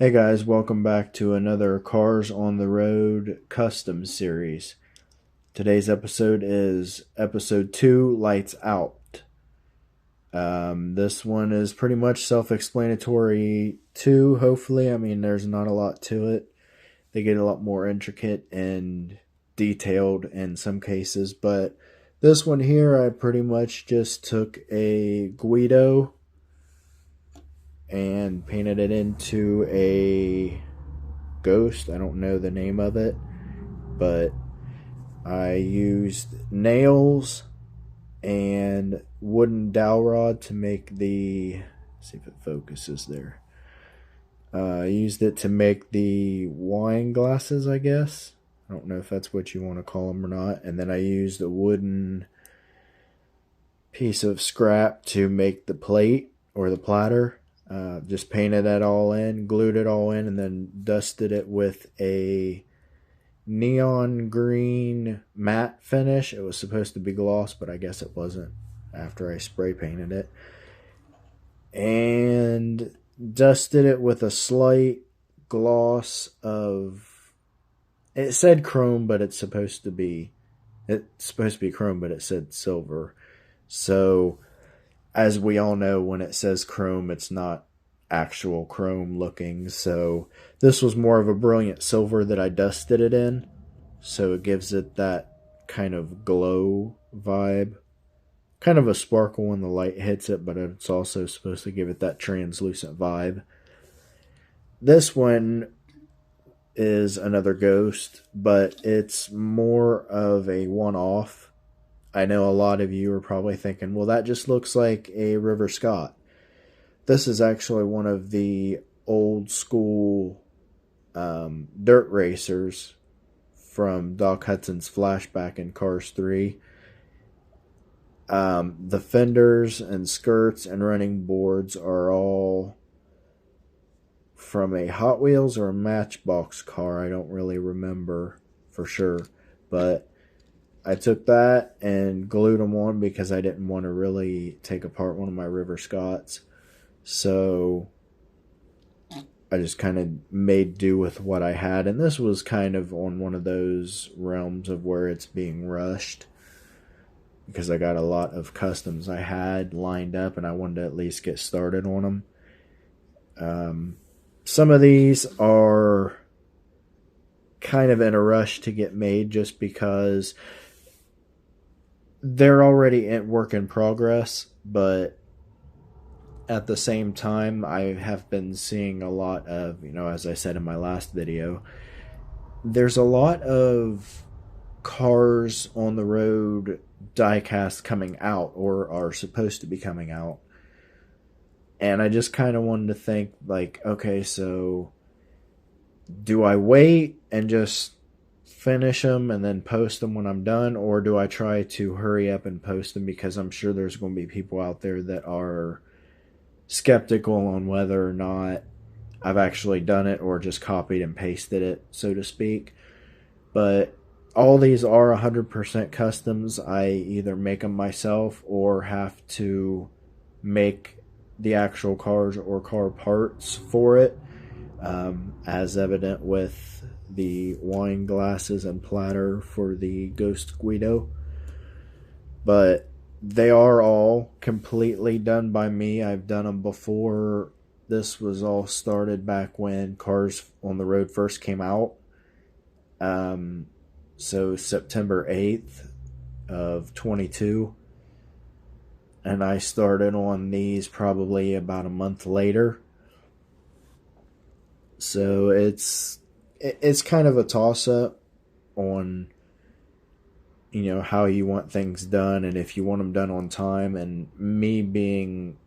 Hey guys, welcome back to another Cars on the Road custom series. Today's episode is episode 2, Lights Out. This one is pretty much self explanatory too, hopefully. I mean, there's not a lot to it. They get a lot more intricate and detailed in some cases, but this one here, I pretty much just took a Guido and painted it into a ghost. I don't know the name of it, but I used nails and wooden dowel rod to make the. See if it focuses there. I used it to make the wine glasses, I guess. I don't know if that's what you want to call them or not. And then I used a wooden piece of scrap to make the plate or the platter. Just painted that all in, glued it all in, and then dusted it with a neon green matte finish. It was supposed to be gloss, but I guess it wasn't after I spray painted it. And dusted it with a slight gloss of, it said chrome, but it's supposed to be chrome, but it said silver. So as we all know, when it says chrome, it's not actual chrome looking. So this was more of a brilliant silver that I dusted it in. So it gives it that kind of glow vibe. Kind of a sparkle when the light hits it, but it's also supposed to give it that translucent vibe. This one is another ghost, but it's more of a one off. I know a lot of you are probably thinking, well, that just looks like a River Scott. This is actually one of the old school dirt racers from Doc Hudson's flashback in Cars 3. The fenders and skirts and running boards are all from a Hot Wheels or a Matchbox car. I don't really remember for sure, but I took that and glued them on because I didn't want to really take apart one of my River Scotts. So I just kind of made do with what I had. And this was kind of on one of those realms of where it's being rushed because I got a lot of customs I had lined up and I wanted to at least get started on them. Some of these are kind of in a rush to get made just because they're already in work in progress, but at the same time, I have been seeing a lot of, as I said in my last video, there's a lot of cars on the road diecast coming out or are supposed to be coming out. And I just kind of wanted to think, like, okay, so do I wait and just finish them and then post them when I'm done, or do I try to hurry up and post them because I'm sure there's going to be people out there that are skeptical on whether or not I've actually done it or just copied and pasted it, so to speak. But all these are 100% customs. I either make them myself or have to make the actual cars or car parts for it, as evident with the wine glasses and platter for the Ghost Guido. But they are all completely done by me. I've done them before. This was all started back when Cars on the Road first came out. So September 8th of 22. And I started on these probably about a month later. So it's kind of a toss-up on how you want things done and if you want them done on time. And me being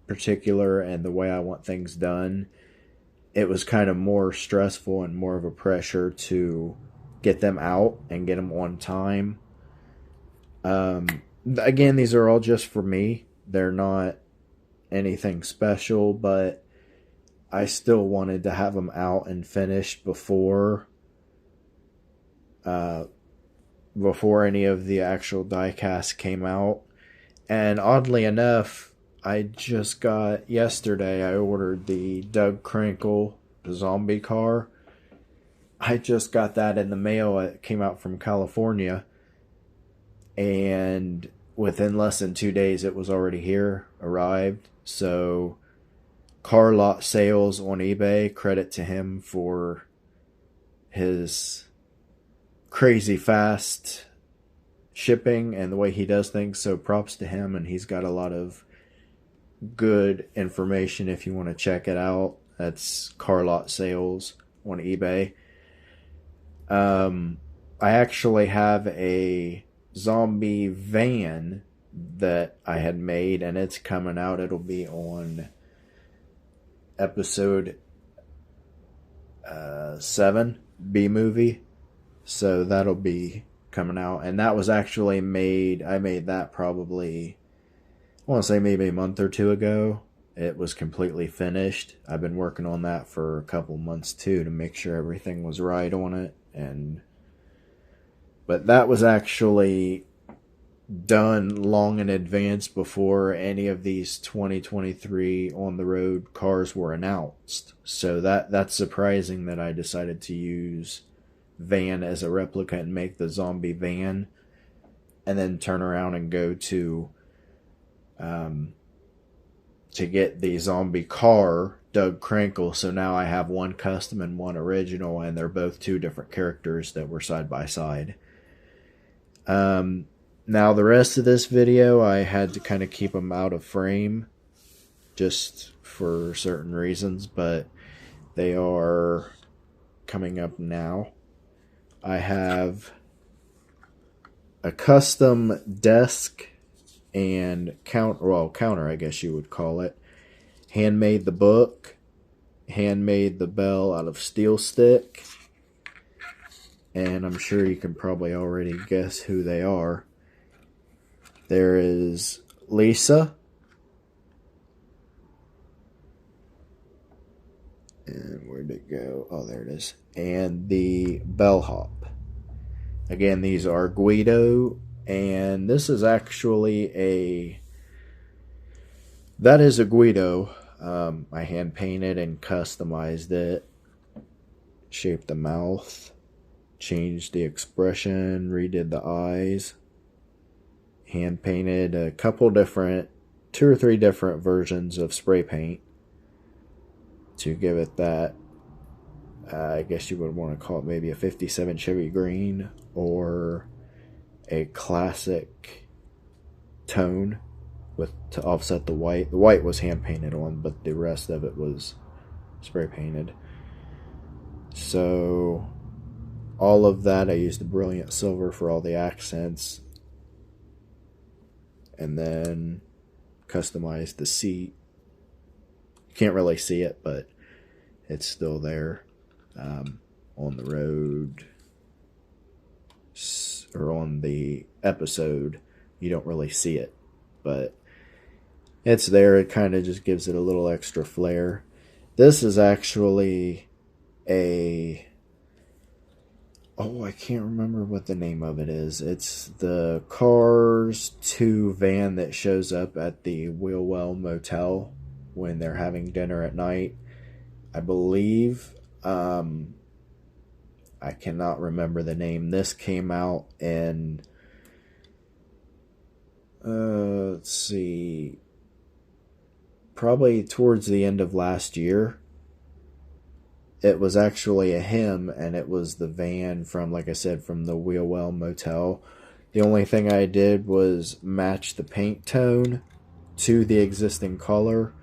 particular and the way I want things done, it was kind of more stressful and more of a pressure to get them out and get them on time. Again, these are all just for me. They're not anything special, but I still wanted to have them out and finished before any of the actual diecast came out. And oddly enough, I just got yesterday, I ordered the Doug Crinkle zombie car. I just got that in the mail. It came out from California, and within less than 2 days it was already here, arrived. So car lot sales on eBay, credit to him for his crazy fast shipping and the way he does things. So props to him, and he's got a lot of good information if you want to check it out. That's car lot sales on eBay. I actually have a zombie van that I had made, and it's coming out. It'll be on episode 7, B movie. So that'll be coming out. And that was actually made, I made that probably, I want to say maybe a month or two ago. It was completely finished. I've been working on that for a couple months too to make sure everything was right on it. But that was actually done long in advance before any of these 2023 on the road cars were announced. So that's surprising that I decided to use van as a replica and make the zombie van, and then turn around and go to get the zombie car, Doug Crankle. So now I have one custom and one original, and they're both two different characters that were side by side. Now the rest of this video, I had to kind of keep them out of frame just for certain reasons, but they are coming up now. I have a custom desk and counter, I guess you would call it. Handmade the book, handmade the bell out of steel stick, and I'm sure you can probably already guess who they are. There is Lisa, and where'd it go? Oh, there it is. And the Bellhop. Again, these are Guido, and this is actually that is a Guido. I hand painted and customized it, shaped the mouth, changed the expression, redid the eyes, hand painted a couple different, 2 or 3 different versions of spray paint to give it that, I guess you would want to call it maybe a 57 Chevy green or a classic tone to offset the white. The white was hand painted on, but the rest of it was spray painted. So all of that, I used the brilliant silver for all the accents, and then customized the seat. You can't really see it, but it's still there. On the road or on the episode, you don't really see it, but it's there. It kind of just gives it a little extra flair. This is actually I can't remember what the name of it is. It's the Cars 2 van that shows up at the Wheelwell Motel when they're having dinner at night. I believe, I cannot remember the name. This came out in, let's see, probably towards the end of last year. It was actually a hymn, and it was the van from, like I said, from the Wheelwell Motel. The only thing I did was match the paint tone to the existing color.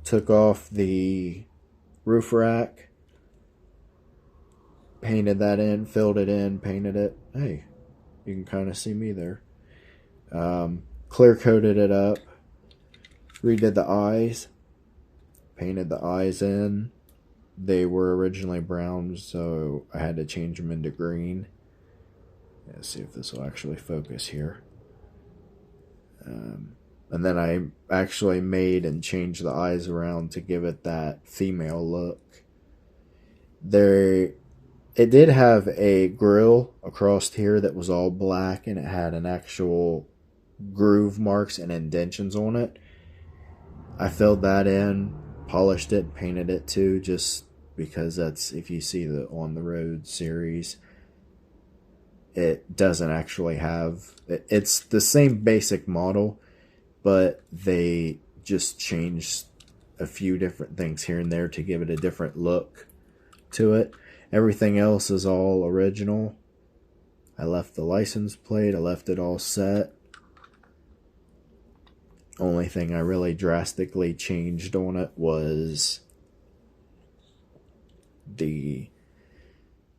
Took off the roof rack, painted that in, filled it in, painted it. Hey, you can kind of see me there. Clear coated it up, redid the eyes, painted the eyes in. They were originally brown, so I had to change them into green. Let's see if this will actually focus here. And then I actually made and changed the eyes around to give it that female look. It did have a grill across here that was all black, and it had an actual groove marks and indentions on it. I filled that in, polished it, painted it too, just because that's, if you see the On the Road series, it doesn't actually have, it's the same basic model, but they just changed a few different things here and there to give it a different look to it. Everything else is all original. I left the license plate, I left it all set. Only thing I really drastically changed on it was the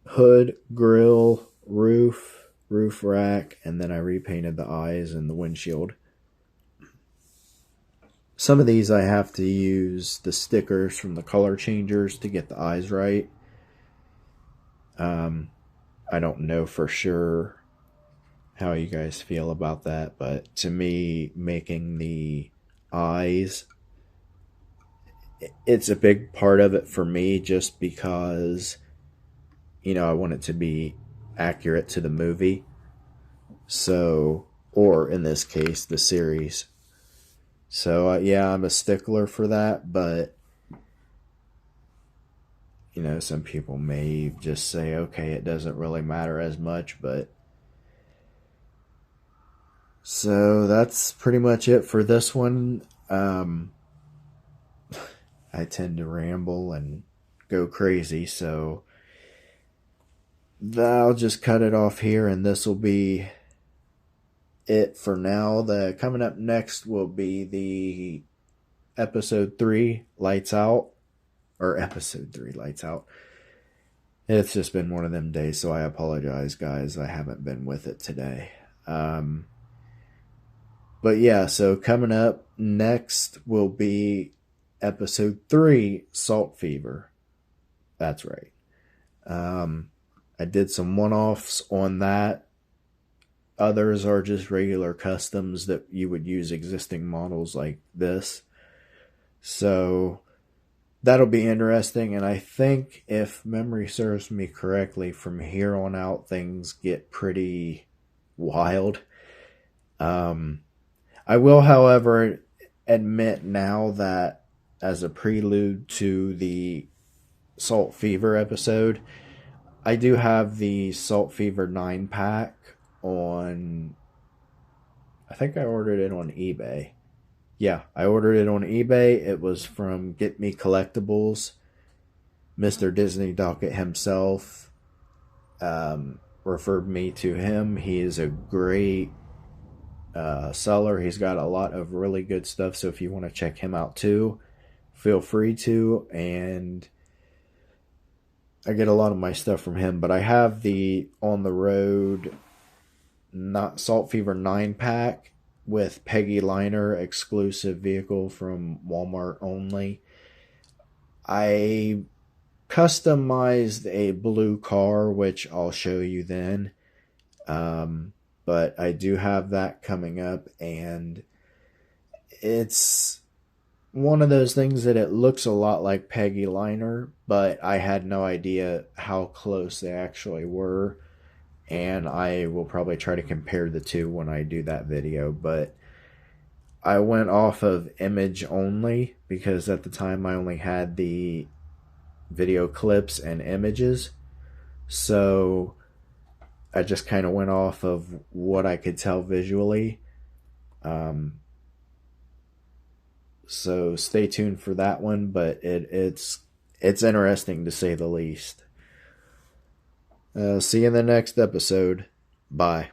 hood, grill, roof rack, and then I repainted the eyes and the windshield. Some of these I have to use the stickers from the color changers to get the eyes right. I don't know for sure how you guys feel about that, but to me, making the eyes, it's a big part of it for me, just because, you know, I want it to be accurate to the movie. So, or in this case, the series. So, yeah, I'm a stickler for that, but, you know, some people may just say, okay, it doesn't really matter as much, but. So, that's pretty much it for this one. I tend to ramble and go crazy, so I'll just cut it off here, and this will be it for now. The coming up next will be the episode 3 Lights Out, or episode 3 Lights Out. It's just been one of them days, so I apologize, guys. I haven't been with it today. But yeah, so coming up next will be episode 3 Salt Fever. That's right. I did some one-offs on that. Others are just regular customs that you would use existing models like this. So that'll be interesting. And I think, if memory serves me correctly, from here on out things get pretty wild. I will, however, admit now that, as a prelude to the Salt Fever episode, I do have the Salt Fever 9-pack on, I think I ordered it on eBay. Yeah, I ordered it on eBay. It was from Get Me Collectibles. Mr. Disney Docket himself referred me to him. He is a great seller. He's got a lot of really good stuff, so if you want to check him out too, feel free to. And I get a lot of my stuff from him, but I have the On the Road not Salt Fever 9-pack with Peggy Liner exclusive vehicle from Walmart only. I customized a blue car, which I'll show you then. But I do have that coming up, and it's one of those things that it looks a lot like Peggy Liner, but I had no idea how close they actually were, and I will probably try to compare the two when I do that video. But I went off of image only, because at the time I only had the video clips and images, so I just kind of went off of what I could tell visually. So stay tuned for that one, but it's interesting to say the least. See you in the next episode. Bye.